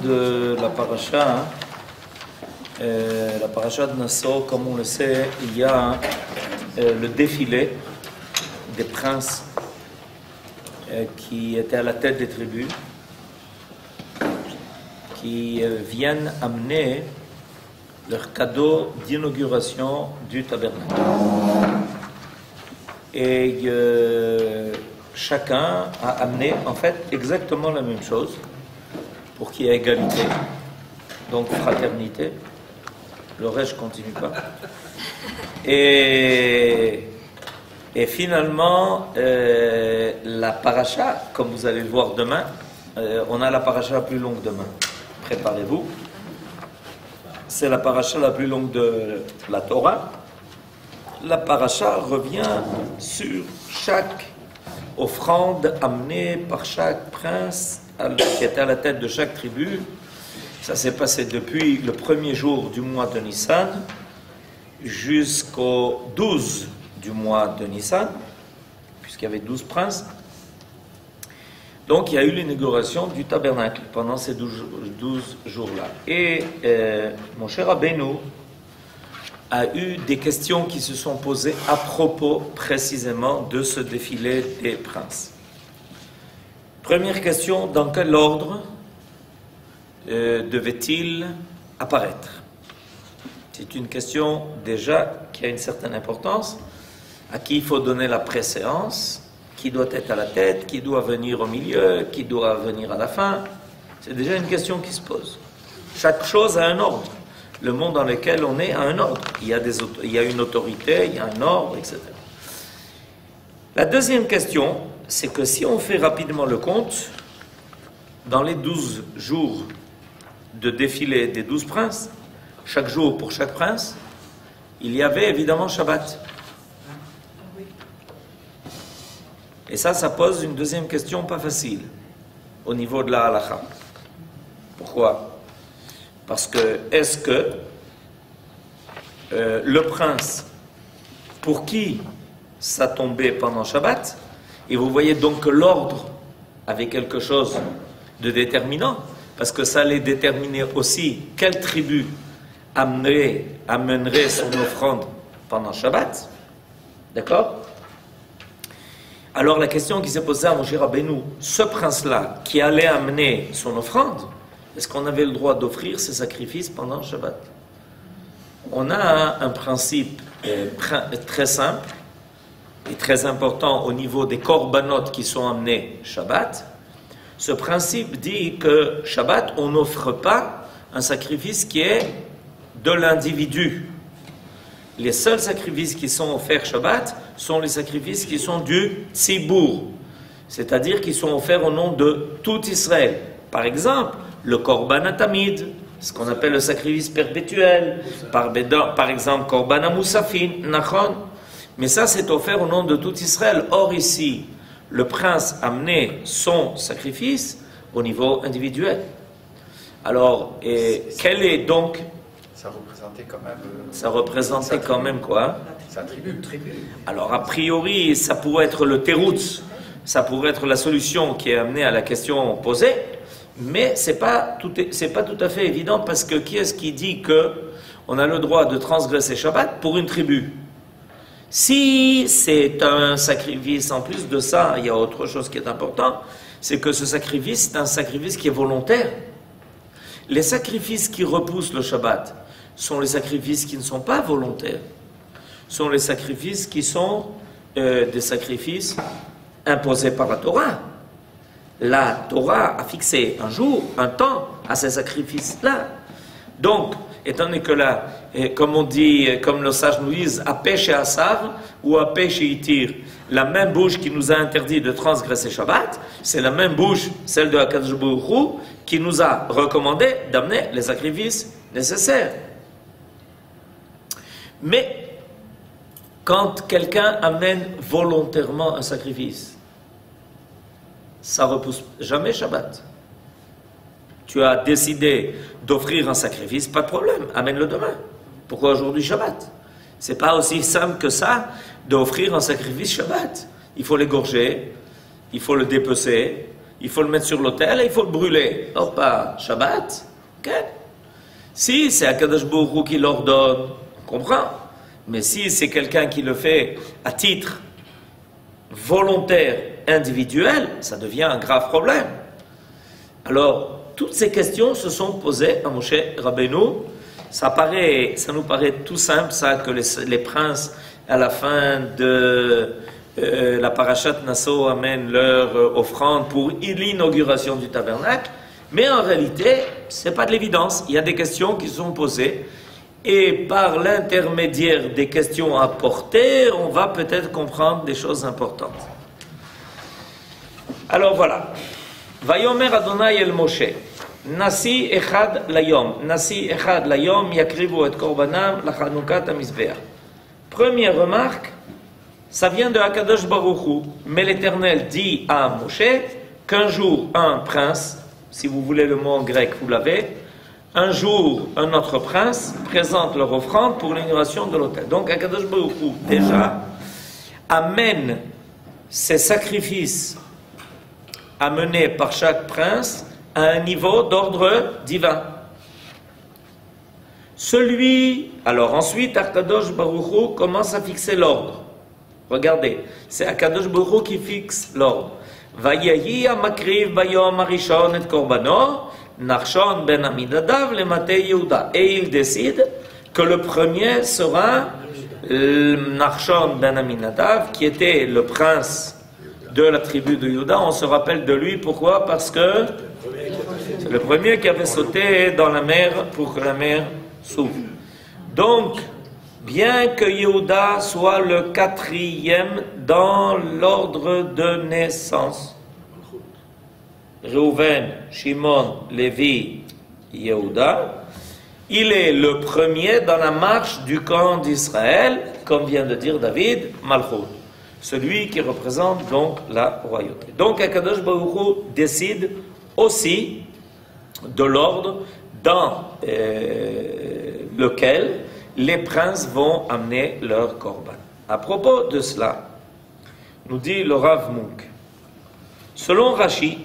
De la paracha, de Nassau, comme on le sait, il y a le défilé des princes qui étaient à la tête des tribus, qui viennent amener leur cadeau d'inauguration du tabernacle. Et chacun a amené en fait exactement la même chose pour qu'il y ait égalité, donc fraternité. Le reste, je ne continue pas. Et finalement, la paracha, comme vous allez le voir demain, on a la paracha la plus longue demain. Préparez-vous. C'est la paracha la plus longue de la Torah. La paracha revient sur chaque offrande amenée par chaque prince qui était à la tête de chaque tribu. Ça s'est passé depuis le premier jour du mois de Nissan jusqu'au 12 du mois de Nissan, puisqu'il y avait 12 princes. Donc il y a eu l'inauguration du tabernacle pendant ces 12 jours-là. Et mon cher Rabbeinu a eu des questions qui se sont posées à propos précisément de ce défilé des princes. Première question, dans quel ordre devait-il apparaître? C'est une question déjà qui a une certaine importance, à qui il faut donner la préséance, qui doit être à la tête, qui doit venir au milieu, qui doit venir à la fin. C'est déjà une question qui se pose. Chaque chose a un ordre. Le monde dans lequel on est a un ordre. Il y a une autorité, il y a un ordre, etc. La deuxième question, c'est que si on fait rapidement le compte, dans les 12 jours de défilé des 12 princes, chaque jour pour chaque prince, il y avait évidemment Shabbat. Et ça pose une deuxième question pas facile au niveau de la halakha. Pourquoi? Parce que, est-ce que le prince, pour qui ça tombait pendant Shabbat, et vous voyez donc que l'ordre avait quelque chose de déterminant, parce que ça allait déterminer aussi quelle tribu amènerait son offrande pendant Shabbat. D'accord? Alors la question qui s'est posée à Moshe Rabbeinu, ce prince-là qui allait amener son offrande, est-ce qu'on avait le droit d'offrir ses sacrifices pendant Shabbat? On a un principe très simple et très important au niveau des korbanot qui sont amenés Shabbat. Ce principe dit que Shabbat, on n'offre pas un sacrifice qui est de l'individu. Les seuls sacrifices qui sont offerts Shabbat sont les sacrifices qui sont du Tzibour, c'est-à-dire qui sont offerts au nom de tout Israël. Par exemple, le Korban Atamid, ce qu'on appelle le sacrifice perpétuel, par exemple, Korban Amoussafin, Nachon. Mais ça, c'est offert au nom de tout Israël. Or, ici, le prince amenait son sacrifice au niveau individuel. Alors, quel est donc... Ça représentait quand même... Ça représentait quand même quoi? Sa tribu. Alors, a priori, ça pourrait être le teroutz, ça pourrait être la solution qui est amenée à la question posée, mais c'est pas tout à fait évident, parce que qui est-ce qui dit qu'on a le droit de transgresser Shabbat pour une tribu? Si c'est un sacrifice, en plus de ça, il y a autre chose qui est important, c'est que ce sacrifice, c'est un sacrifice qui est volontaire. Les sacrifices qui repoussent le Shabbat sont les sacrifices qui ne sont pas volontaires, sont les sacrifices qui sont des sacrifices imposés par la Torah. La Torah a fixé un jour, un temps à ces sacrifices-là. Donc, étant donné que là, comme on dit, comme le sage nous dit, à pêche et assar ou à pêche et itir, la même bouche qui nous a interdit de transgresser Shabbat, c'est la même bouche, celle de Akadosh Baruch Hu, qui nous a recommandé d'amener les sacrifices nécessaires. Mais, quand quelqu'un amène volontairement un sacrifice, ça ne repousse jamais Shabbat. Tu as décidé d'offrir un sacrifice, pas de problème, amène-le demain. Pourquoi aujourd'hui Shabbat? C'est pas aussi simple que ça d'offrir un sacrifice Shabbat. Il faut l'égorger, il faut le dépecer, il faut le mettre sur l'autel et il faut le brûler. Oh, pas Shabbat. Ok. Si c'est Akadosh Baruch Hu qui l'ordonne, on comprend. Mais si c'est quelqu'un qui le fait à titre volontaire, individuel, ça devient un grave problème. Alors, toutes ces questions se sont posées à Moshe Rabbeinu. Ça nous paraît tout simple, ça, que les princes, à la fin de la parashat Nassau, amènent leur offrande pour l'inauguration du tabernacle. Mais en réalité, ce n'est pas de l'évidence. Il y a des questions qui sont posées. Et par l'intermédiaire des questions apportées, on va peut-être comprendre des choses importantes. Alors voilà. Vayomer Adonai el Moshe. Nasi echad layom. Nasi echad layom yakrivu et korbanam lachanukat hamizbeach. Première remarque, ça vient de Akadosh Baruch Hu. Mais l'Éternel dit à Moshe qu'un jour, un prince, si vous voulez le mot en grec, vous l'avez, un jour, un autre prince présente leur offrande pour l'inauguration de l'autel. Donc Akadosh Baruch Hu, déjà, amène ces sacrifices amenés par chaque prince à un niveau d'ordre divin. Alors ensuite, Akadosh Baruch Hu commence à fixer l'ordre. Regardez, c'est Akadosh Baruch Hu qui fixe l'ordre. Vayahi amakriv bayom arishon et korbano, Nachshon ben Aminadav le Matei Yehuda. Et il décide que le premier sera Nachshon ben Aminadav, qui était le prince de la tribu de Yehuda. On se rappelle de lui, pourquoi? Parce que c'est le premier qui avait sauté dans la mer pour que la mer s'ouvre. Donc, bien que Yehuda soit le quatrième dans l'ordre de naissance, Reuven, Shimon, Lévi, Yehuda, il est le premier dans la marche du camp d'Israël, comme vient de dire David, Malchut, celui qui représente donc la royauté. Donc Akadosh Baruch Hu décide aussi de l'ordre dans lequel les princes vont amener leur korban. À propos de cela, nous dit le Rav Munk, selon Rashi,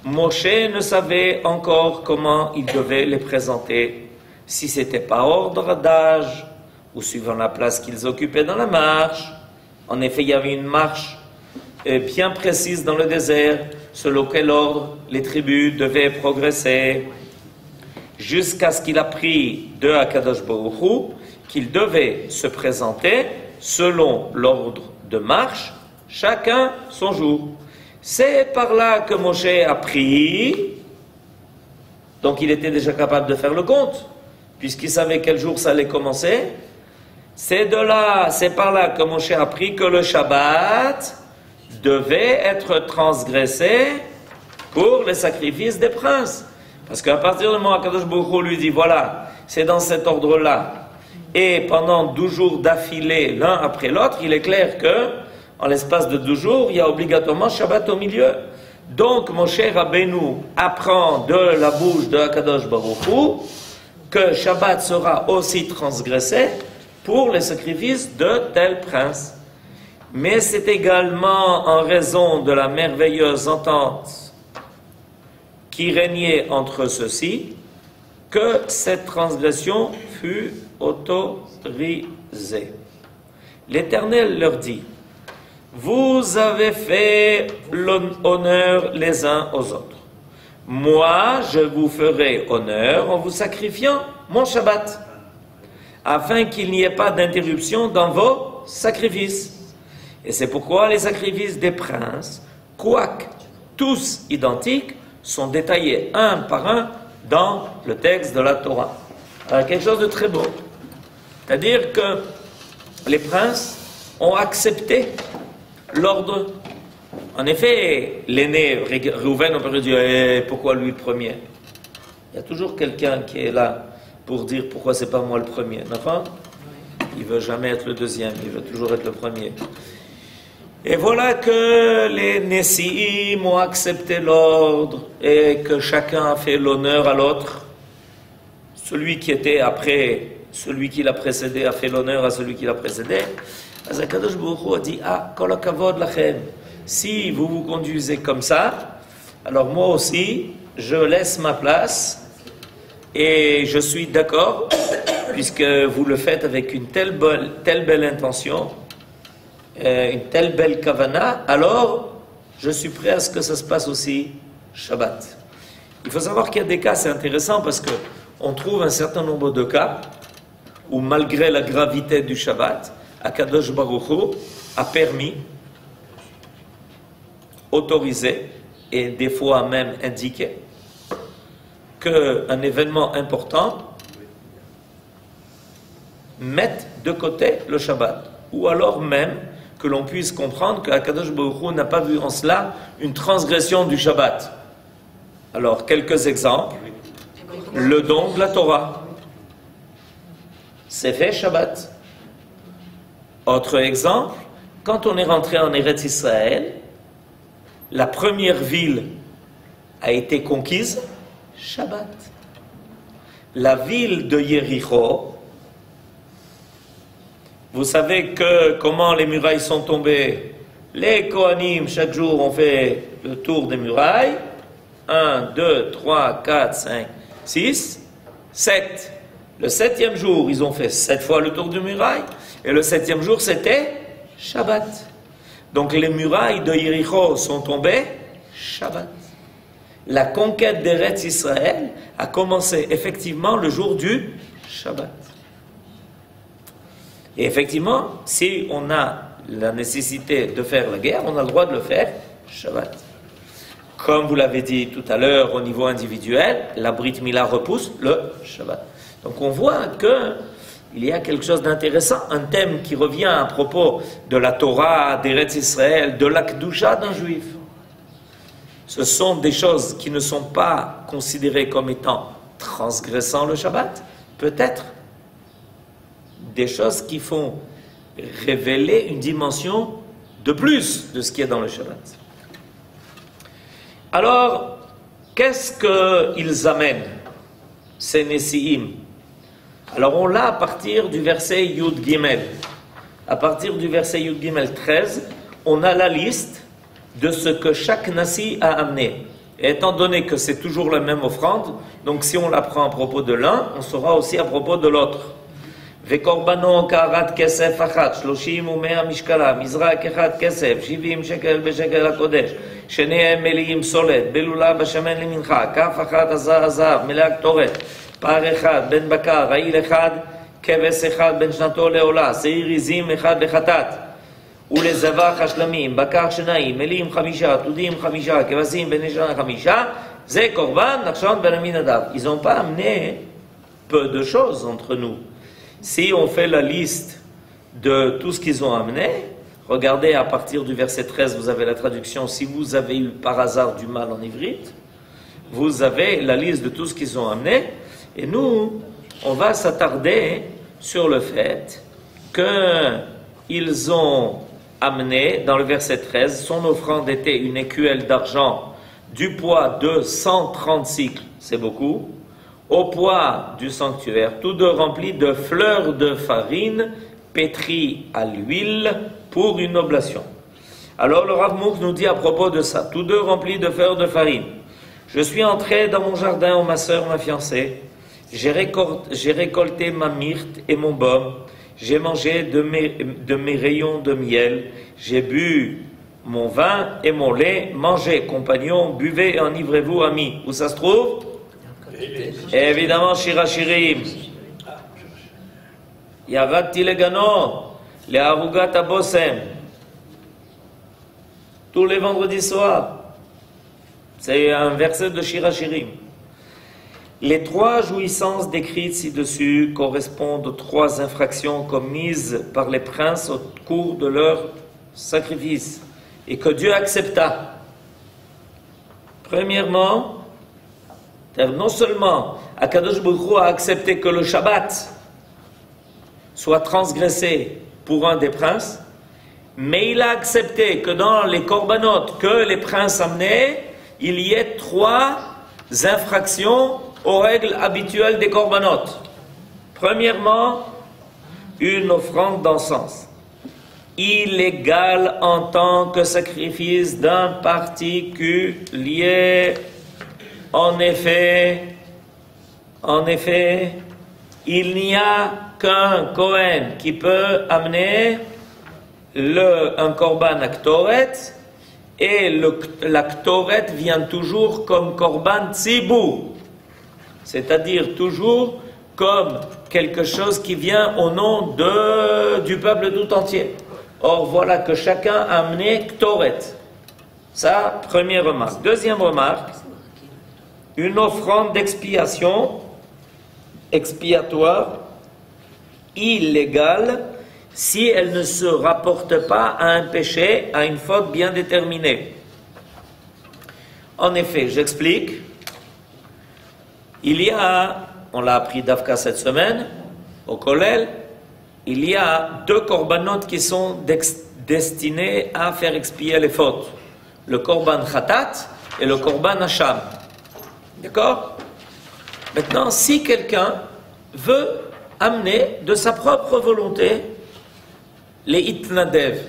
Moshe ne savait encore comment il devait les présenter, si c'était par ordre d'âge ou suivant la place qu'ils occupaient dans la marche. En effet, il y avait une marche bien précise dans le désert, selon quel ordre les tribus devaient progresser, jusqu'à ce qu'il apprit de Akadosh Baruch Hu qu'ils devaient se présenter selon l'ordre de marche, chacun son jour. C'est par là que Moshe a pris, donc il était déjà capable de faire le compte, puisqu'il savait quel jour ça allait commencer. C'est par là que Moshe a appris que le Shabbat devait être transgressé pour les sacrifices des princes. Parce qu'à partir du moment où Akadosh Baruch Hu lui dit, voilà, c'est dans cet ordre-là, et pendant 12 jours d'affilée, l'un après l'autre, il est clair que en l'espace de 12 jours, il y a obligatoirement Shabbat au milieu. Donc, Moshe Rabbeinu apprend de la bouche de Akadosh Baruch Hu que Shabbat sera aussi transgressé pour les sacrifices de tel prince. Mais c'est également en raison de la merveilleuse entente qui régnait entre ceux-ci que cette transgression fut autorisée. L'Éternel leur dit, vous avez fait l'honneur les uns aux autres. Moi, je vous ferai honneur en vous sacrifiant mon Shabbat, afin qu'il n'y ait pas d'interruption dans vos sacrifices. Et c'est pourquoi les sacrifices des princes, quoique tous identiques, sont détaillés un par un dans le texte de la Torah. Alors, quelque chose de très beau. C'est-à-dire que les princes ont accepté l'ordre. En effet, l'aîné, Reuven, on peut dire, pourquoi lui le premier? Il y a toujours quelqu'un qui est là pour dire pourquoi c'est pas moi le premier. D'accord? Il veut jamais être le deuxième, il veut toujours être le premier. Et voilà que les Nessiim ont accepté l'ordre et que chacun a fait l'honneur à l'autre. Celui qui était après, celui qui l'a précédé a fait l'honneur à celui qui l'a précédé. Akadosh Baruch Hu a dit, kol hakavod lachem. Si vous vous conduisez comme ça, alors moi aussi, je laisse ma place et je suis d'accord, puisque vous le faites avec une telle belle intention, une telle belle kavana, alors je suis prêt à ce que ça se passe aussi Shabbat. Il faut savoir qu'il y a des cas, c'est intéressant parce que on trouve un certain nombre de cas où malgré la gravité du Shabbat, Akadosh Baruch Hu a permis, autorisé et des fois même indiqué qu'un événement important mette de côté le Shabbat, ou alors même que l'on puisse comprendre qu'Akadosh Baruch Hu n'a pas vu en cela une transgression du Shabbat. Alors, quelques exemples. Le don de la Torah, c'est fait Shabbat. Autre exemple, quand on est rentré en Eretz Israël, la première ville a été conquise Shabbat. La ville de Yéricho, vous savez comment les murailles sont tombées. Les Kohanim, chaque jour, ont fait le tour des murailles. 1, 2, 3, 4, 5, 6, 7. Le 7e jour, ils ont fait 7 fois le tour des murailles. Et le 7e jour, c'était Shabbat. Donc les murailles de Yéricho sont tombées Shabbat. La conquête d'Eretz Israël a commencé effectivement le jour du Shabbat. Et effectivement, si on a la nécessité de faire la guerre, on a le droit de le faire Shabbat. Comme vous l'avez dit tout à l'heure, au niveau individuel, la Brit Mila repousse le Shabbat. Donc on voit qu'il y a quelque chose d'intéressant, un thème qui revient à propos de la Torah, d'Eretz Israël, de la Kedusha d'un juif. Ce sont des choses qui ne sont pas considérées comme étant transgressant le Shabbat, peut-être des choses qui font révéler une dimension de plus de ce qui est dans le Shabbat. Alors, qu'est-ce qu'ils amènent, ces Nessi'im? Alors, on l'a à partir du verset Yud Gimel. À partir du verset Yud Gimel 13, on a la liste de ce que chaque Nassi a amené. Et étant donné que c'est toujours la même offrande, donc si on la prend à propos de l'un, on saura aussi à propos de l'autre. וקורבנו קערת כסף אחת, 30 ו100 משקלה, מזרק אחד כסף, 70 שקל בשקל הקודש, שניהם מלאים סולת, בלולה בשמן למנחה, כף אחת הזהב, מלאה קטורת, פר אחד, בן בקר, רעיל אחד, כבש אחד, בן שנתו לעולה, שעיר עזים אחד לחטאת, ולזבח השלמים, בקר שניים, מלאים 5, תודים 5, כבשים בני שנה 5, זה קורבן נחשון בן עמינדב. Ils n'ont pas amené peu de choses entre nous. Si on fait la liste de tout ce qu'ils ont amené, regardez à partir du verset 13, vous avez la traduction. Si vous avez eu par hasard du mal en ivrite, vous avez la liste de tout ce qu'ils ont amené. Et nous, on va s'attarder sur le fait qu'ils ont amené, dans le verset 13, son offrande était une écuelle d'argent du poids de 130 cycles, c'est beaucoup, au poids du sanctuaire, tous deux remplis de fleurs de farine pétries à l'huile pour une oblation. Alors le Rav Mouk nous dit à propos de ça, tous deux remplis de fleurs de farine. Je suis entré dans mon jardin où ma sœur m'a fiancé, j'ai récolté ma myrte et mon baume, j'ai mangé de mes rayons de miel, j'ai bu mon vin et mon lait, mangez compagnons, buvez et enivrez-vous amis. Où ça se trouve? Et évidemment, Shira Shirim. Yavati le gano, le arugat abosem. Tous les vendredis soirs. C'est un verset de Shira Shirim. Les 3 jouissances décrites ci-dessus correspondent aux 3 infractions commises par les princes au cours de leur sacrifice et que Dieu accepta. Premièrement, non seulement Akadosh Baruch Hu a accepté que le Shabbat soit transgressé pour un des princes, mais il a accepté que dans les korbanot que les princes amenaient, il y ait 3 infractions aux règles habituelles des korbanot. Premièrement, une offrande d'encens. illégal en tant que sacrifice d'un particulier. En effet, il n'y a qu'un Kohen qui peut amener un korban à Ktoret, et la Ktoret vient toujours comme korban tzibur, c'est-à-dire toujours comme quelque chose qui vient au nom du peuple tout entier. Or voilà que chacun a amené Ktoret. Ça, première remarque. Deuxième remarque, une offrande d'expiation, expiatoire, illégale, si elle ne se rapporte pas à un péché, à une faute bien déterminée. En effet, j'explique, il y a, on l'a appris d'Afka cette semaine, au Kollel, il y a deux corbanotes qui sont destinés à faire expier les fautes. Le korban khatat et le korban hacham. D'accord? Maintenant, si quelqu'un veut amener de sa propre volonté, les itnadev,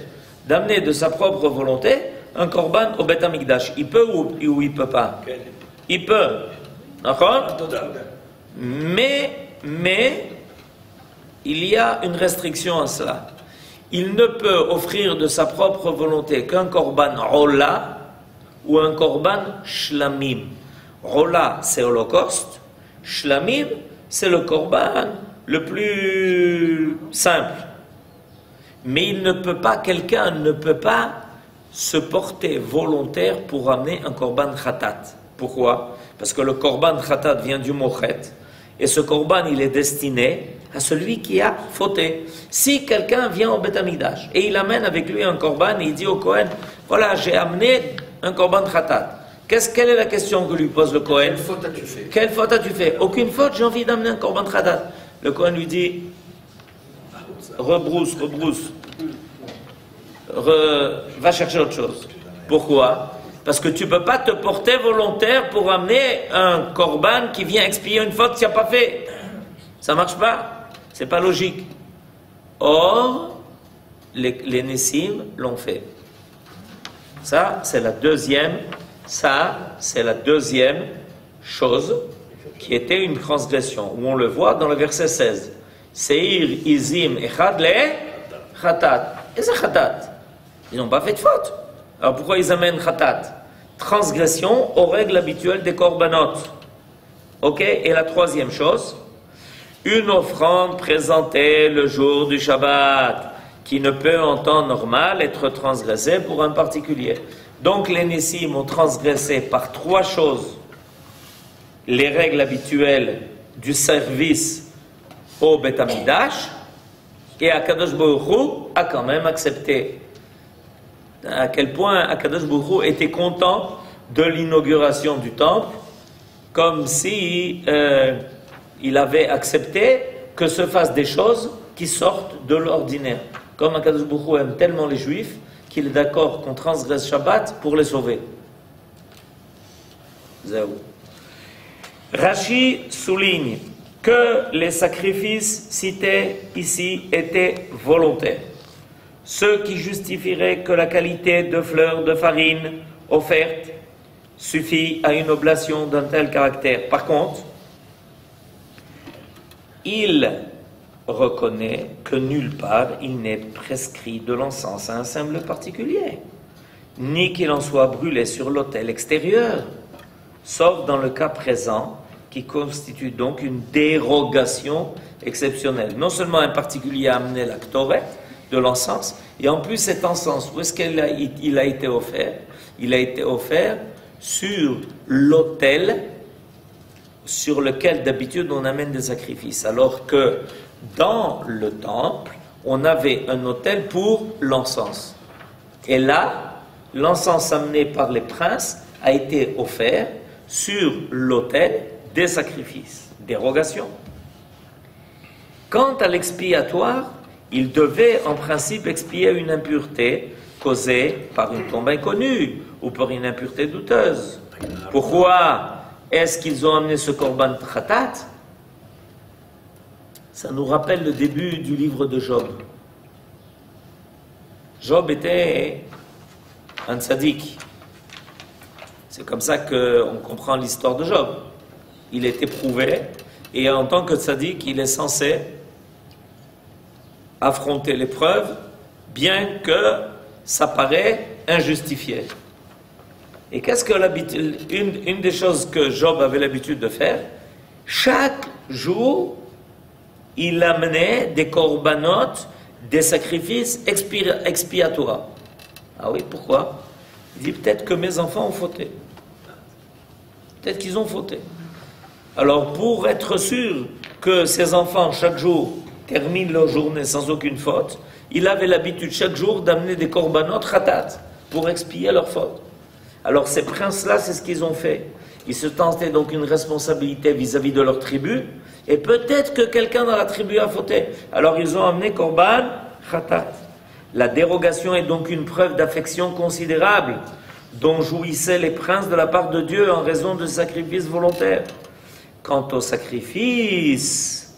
d'amener de sa propre volonté un korban au Beth Amikdash, il peut ou il peut pas? Il peut. D'accord? Mais il y a une restriction à cela. Il ne peut offrir de sa propre volonté qu'un korban rola ou un korban shlamim. Rola, c'est holocauste. Shlamim, c'est le korban le plus simple. Mais quelqu'un ne peut pas se porter volontaire pour amener un korban khatat. Pourquoi? Parce que le korban khatat vient du mochet. Et ce korban, il est destiné à celui qui a fauté. Si quelqu'un vient au Beth Amikdash et il amène avec lui un korban et il dit au Kohen, voilà, j'ai amené un korban khatat. Quelle est la question que lui pose le Kohen? Quelle faute as-tu fait? Quelle faute as-tu fait? Aucune faute, j'ai envie d'amener un korban khatat. Le Kohen lui dit, rebrousse. Va chercher autre chose. Pourquoi? Parce que tu ne peux pas te porter volontaire pour amener un korban qui vient expier une faute que tu n'as pas fait. Ça ne marche pas. C'est pas logique. Or, les Nessim l'ont fait. Ça, c'est la deuxième chose qui était une transgression, où on le voit dans le verset 16. Seir izim echad le khatat. Et c'est khatat. Ils n'ont pas fait de faute. Alors pourquoi ils amènent khatat? Transgression aux règles habituelles des korbanot. Ok? Et la troisième chose, une offrande présentée le jour du Shabbat, qui ne peut en temps normal être transgressée pour un particulier. Donc les Nessim ont transgressé par trois choses les règles habituelles du service au Beth Amikdash, et Akadosh Baruch Hu a quand même accepté. À quel point Akadosh Baruch Hu était content de l'inauguration du temple, comme si il avait accepté que se fassent des choses qui sortent de l'ordinaire. Comme Akadosh Baruch Hu aime tellement les Juifs qu'il est d'accord qu'on transgresse Shabbat pour les sauver. Zéro. Rashi souligne que les sacrifices cités ici étaient volontaires, ce qui justifierait que la qualité de fleurs de farine offerte suffit à une oblation d'un tel caractère. Par contre, il reconnaît que nulle part il n'est prescrit de l'encens à un symbole particulier, ni qu'il en soit brûlé sur l'autel extérieur, sauf dans le cas présent, qui constitue donc une dérogation exceptionnelle. Non seulement un particulier a amené la ktoret de l'encens, et en plus cet encens, où est-ce qu'il a été offert? Il a été offert sur l'autel sur lequel d'habitude on amène des sacrifices, alors que dans le temple, on avait un autel pour l'encens. Et là, l'encens amené par les princes a été offert sur l'autel des sacrifices. Dérogation. Quant à l'expiatoire, il devait en principe expier une impureté causée par une tombe inconnue ou par une impureté douteuse. Pourquoi est-ce qu'ils ont amené ce korban khatat? Ça nous rappelle le début du livre de Job. Job était un tzaddik. C'est comme ça qu'on comprend l'histoire de Job. Il est éprouvé, et en tant que tzaddik, il est censé affronter l'épreuve, bien que ça paraît injustifié. Et qu'est-ce que l'habitude, une des choses que Job avait l'habitude de faire, chaque jour, il amenait des corbanotes, des sacrifices expiatoires. Ah oui, pourquoi? Il dit, peut-être que mes enfants ont fauté. Peut-être qu'ils ont fauté. Alors, pour être sûr que ses enfants, chaque jour, terminent leur journée sans aucune faute, il avait l'habitude chaque jour d'amener des corbanotes ratat pour expier leurs fautes. Alors, ces princes-là, c'est ce qu'ils ont fait. Ils se tentaient donc une responsabilité vis-à-vis de leur tribu, et peut-être que quelqu'un dans la tribu a fauté. Alors, ils ont amené korban ratat. La dérogation est donc une preuve d'affection considérable dont jouissaient les princes de la part de Dieu en raison de sacrifices volontaires. Quant au sacrifice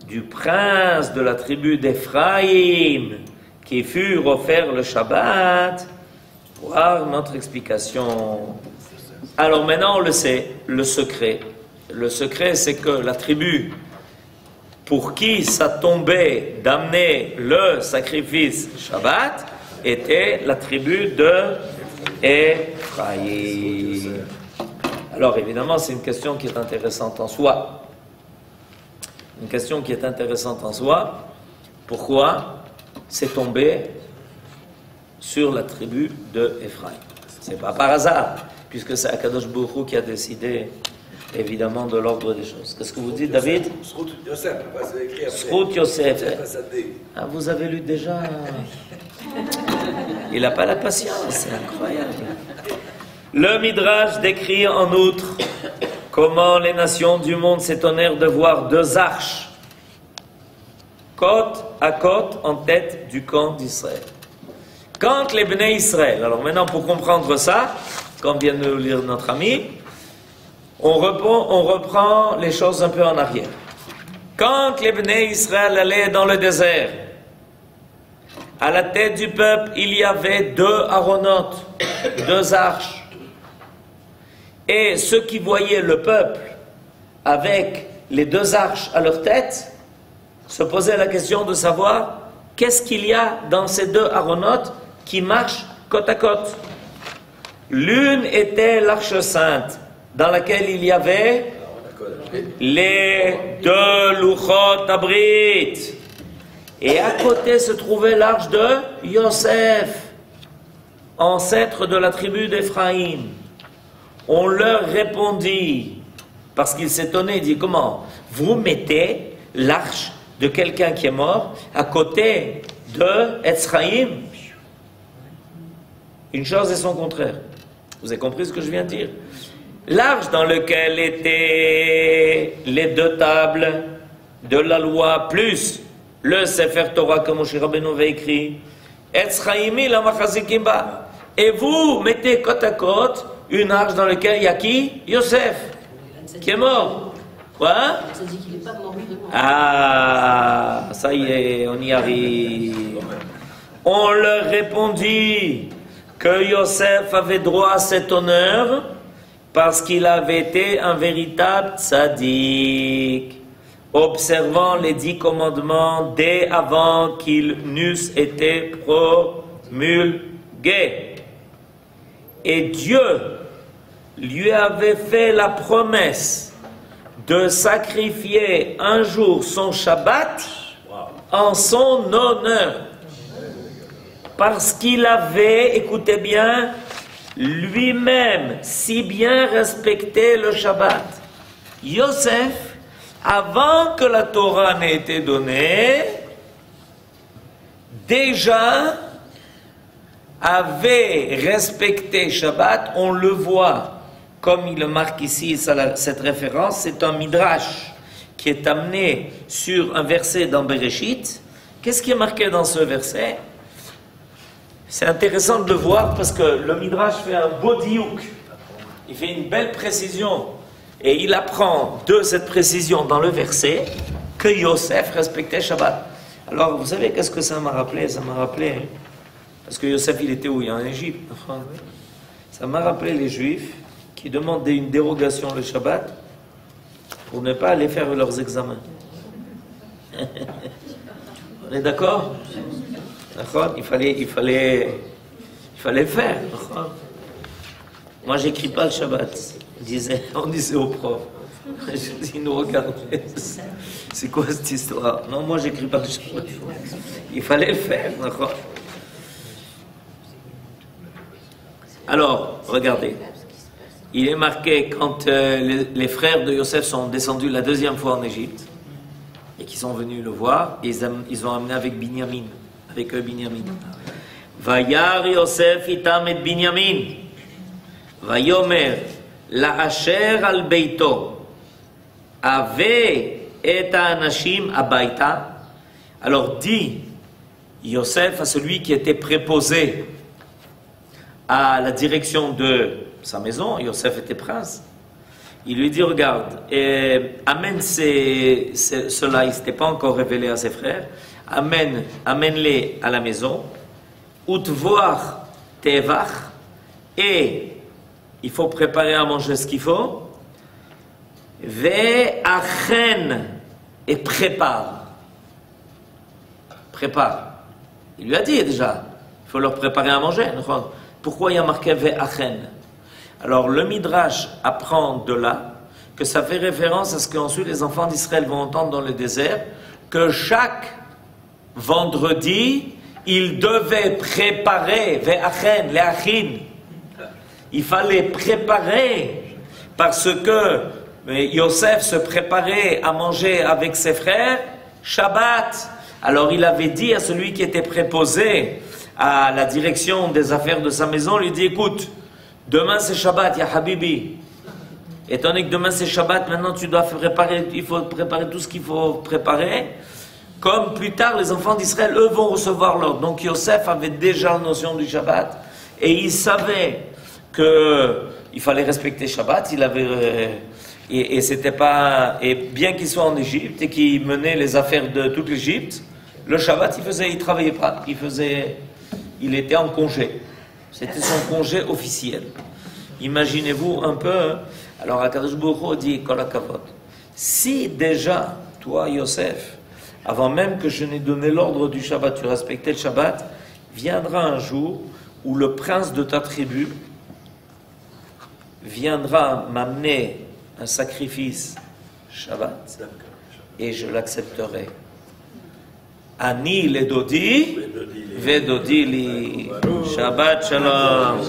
du prince de la tribu d'Éphraïm qui fut offert le Shabbat, voir notre explication. Alors maintenant on le sait, le secret. Le secret c'est que la tribu pour qui ça tombait d'amener le sacrifice Shabbat était la tribu de Éphraïm. Alors évidemment, c'est une question qui est intéressante en soi. Une question qui est intéressante en soi. Pourquoi c'est tombé sur la tribu de Éphraïm? C'est pas par hasard, puisque c'est Akadosh Baruch Hu qui a décidé évidemment de l'ordre des choses. Qu'est-ce que vous dites, David? Srout Yosef. Srout Yosef. Ah, vous avez lu déjà? Il n'a pas la patience, c'est incroyable. Le Midrash décrit en outre comment les nations du monde s'étonnèrent de voir deux arches, côte à côte, en tête du camp d'Israël. Quand les Bnei Israël, alors maintenant pour comprendre ça, comme vient de nous lire notre ami, on reprend les choses un peu en arrière. Quand les Bnei Israël allaient dans le désert, à la tête du peuple, il y avait deux aronotes, deux arches. Et ceux qui voyaient le peuple avec les deux arches à leur tête se posaient la question de savoir qu'est-ce qu'il y a dans ces deux aronotes qui marchent côte à côte. L'une était l'arche sainte, dans laquelle il y avait les deux Luchot Abrit. Et à côté se trouvait l'arche de Yosef, ancêtre de la tribu d'Éphraïm. On leur répondit, parce qu'ils s'étonnaient, dit comment vous mettez l'arche de quelqu'un qui est mort à côté de Etzraïm? Une chose et son contraire. Vous avez compris ce que je viens de dire? L'arche dans laquelle étaient les deux tables de la loi, plus le Sefer Torah que Moshe Rabbeinu avait écrit, Etzraïmi la Machazikimba. Et vous mettez côte à côte une arche dans laquelle il y a qui? Yosef, qui est mort. Quoi? Ça dit qu'il n'est pas mort vraiment. Ah, ça y est, on y arrive. On leur répondit que Yosef avait droit à cet honneur parce qu'il avait été un véritable tzaddik, observant les 10 commandements dès avant qu'ils n'eussent été promulgués. Et Dieu lui avait fait la promesse de sacrifier un jour son Shabbat en son honneur. Parce qu'il avait, écoutez bien, lui-même si bien respecté le Shabbat. Yosef, avant que la Torah n'ait été donnée, déjà avait respecté Shabbat. On le voit, comme il le marque ici, cette référence, c'est un midrash qui est amené sur un verset dans Bereshit. Qu'est-ce qui est marqué dans ce verset? C'est intéressant de le voir parce que le midrash fait un beau diouk. Il fait une belle précision. Et il apprend de cette précision dans le verset que Yosef respectait Shabbat. Alors, vous savez qu'est-ce que ça m'a rappelé? Ça m'a rappelé Parce que Yosef, il était où? Il est en Égypte. Ça m'a rappelé les Juifs qui demandaient une dérogation le Shabbat pour ne pas aller faire leurs examens. On est d'accord? Il fallait le faire. Moi, j'écris pas le Shabbat. On disait au prof. Je dis, nous regardez. C'est quoi cette histoire? Non, moi, j'écris pas le Shabbat. Il fallait le faire. Alors, regardez. Il est marqué quand les frères de Yosef sont descendus la deuxième fois en Égypte et qu'ils sont venus le voir, ils ont amené avec eux Binyamin. Vayar Yosef itam et Binyamin. Vayomer la asher al beito ave et anashim abaita. Alors dit Yosef à celui qui était préposé à la direction de sa maison, Yosef était prince, il lui dit, regarde, amène cela, il ne s'était pas encore révélé à ses frères, amène-les à la maison, utvoar tevach, et il faut préparer à manger ce qu'il faut, ve'achen, et prépare. Il lui a dit déjà, il faut leur préparer à manger. Pourquoi il y a marqué ve'achen? Alors le Midrash apprend de là que ça fait référence à ce qu'ensuite les enfants d'Israël vont entendre dans le désert, que chaque vendredi, ils devaient préparer ve'achen, le'achin. Il fallait préparer parce que Yosef se préparait à manger avec ses frères Shabbat. Alors il avait dit à celui qui était préposé à la direction des affaires de sa maison, il lui dit, écoute, demain c'est Shabbat, ya Habibi. Étant donné que demain c'est Shabbat, maintenant il faut préparer tout ce qu'il faut préparer. Comme plus tard, les enfants d'Israël, eux, vont recevoir l'ordre. Donc Yosef avait déjà la notion du Shabbat et il savait qu'il fallait respecter Shabbat. Et bien qu'il soit en Égypte et qu'il menait les affaires de toute l'Égypte, le Shabbat, il travaillait pas. Il était en congé. C'était son congé officiel. Imaginez-vous un peu. Alors, Akadosh Baruch Hu dit, Kol hakavod. Si déjà, toi, Yosef, avant même que je n'ai donné l'ordre du Shabbat, tu respectais le Shabbat, viendra un jour où le prince de ta tribu viendra m'amener un sacrifice Shabbat et je l'accepterai. Ani le dodi, ve dodi li. Shabbat shalom.